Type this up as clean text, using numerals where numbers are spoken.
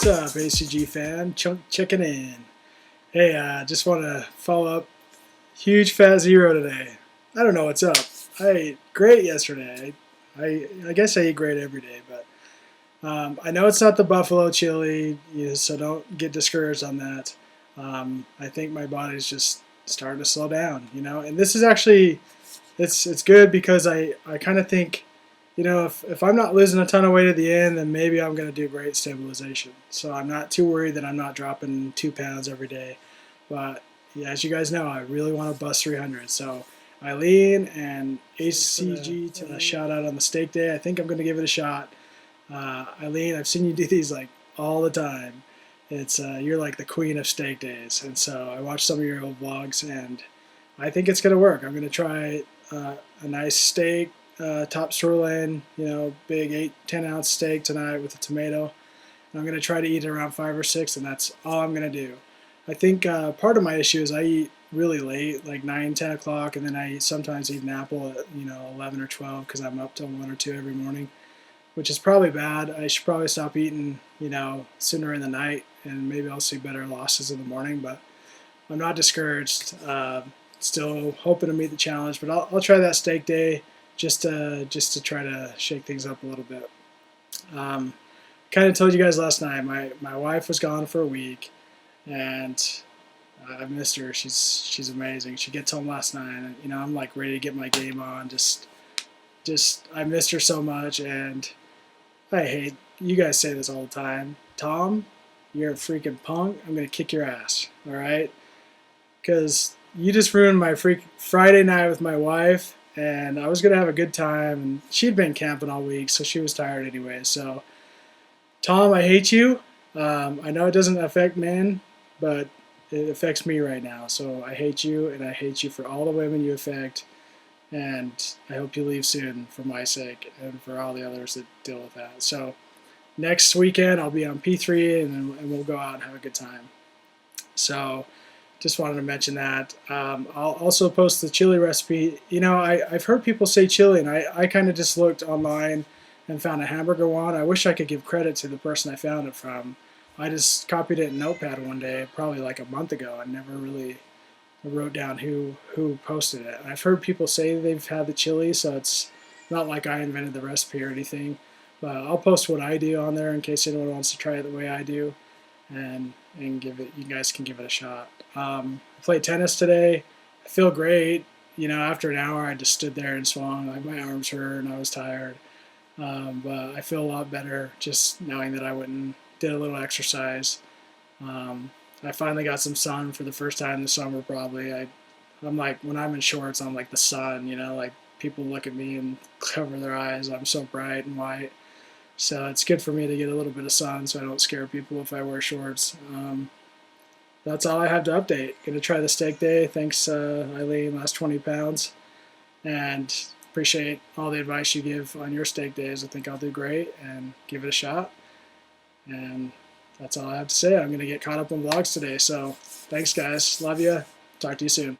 What's up, HCG fan? Checking in. Hey, just want to follow up. Huge fat zero today. I don't know what's up. I ate great yesterday. I guess I eat great every day, but I know it's not the buffalo chili, so don't get discouraged on that. I think my body's just starting to slow down, And this is actually it's good because I kind of think, if I'm not losing a ton of weight at the end, then maybe I'm going to do great stabilization. So I'm not too worried that I'm not dropping 2 pounds every day. But yeah, as you guys know, I really want to bust 300. So Eileen and HCG to a shout out on the steak day. I think I'm going to give it a shot. Eileen, I've seen you do these like all the time. It's you're like the queen of steak days, and so I watched some of your old vlogs, and I think it's going to work. I'm going to try a nice steak. Top sirloin, big 8-10 ounce steak tonight with a tomato. I'm going to try to eat around 5 or 6, and that's all I'm going to do. I think part of my issue is I eat really late, like 9, 10 o'clock, and then I sometimes eat an apple at 11 or 12 because I'm up till 1 or 2 every morning, which is probably bad. I should probably stop eating sooner in the night, and maybe I'll see better losses in the morning, but I'm not discouraged. Still hoping to meet the challenge, but I'll try that steak day just to try to shake things up a little bit. Kind of told you guys last night, my wife was gone for a week, and I missed her. She's amazing. She gets home last night, and I'm like ready to get my game on. Just I missed her so much, and I hate, you guys say this all the time, Tom, you're a freaking punk. I'm gonna kick your ass. All right, because you just ruined my Friday night with my wife. And I was going to have a good time, and she'd been camping all week, so she was tired anyway. So, Tom, I hate you. I know it doesn't affect men, but it affects me right now. So I hate you, and I hate you for all the women you affect. And I hope you leave soon for my sake and for all the others that deal with that. So next weekend, I'll be on P3, and we'll go out and have a good time. So just wanted to mention that. I'll also post the chili recipe. I've heard people say chili, and I kind of just looked online and found a hamburger one. I wish I could give credit to the person I found it from. I just copied it in Notepad one day, probably like a month ago, and never really wrote down who posted it. And I've heard people say they've had the chili, so it's not like I invented the recipe or anything. But I'll post what I do on there in case anyone wants to try it the way I do, and give it. You guys can give it a shot. I played tennis today. I feel great. After an hour, I just stood there and swung. Like my arms hurt and I was tired. But I feel a lot better just knowing that I went and did a little exercise. I finally got some sun for the first time this summer. Probably. I'm like, when I'm in shorts, I'm like the sun. Like people look at me and cover their eyes. I'm so bright and white. So it's good for me to get a little bit of sun so I don't scare people if I wear shorts. That's all I have to update. Gonna try the steak day. Thanks, Eileen, last 20 pounds. And appreciate all the advice you give on your steak days. I think I'll do great and give it a shot. And that's all I have to say. I'm gonna get caught up on vlogs today. So thanks, guys. Love you. Talk to you soon.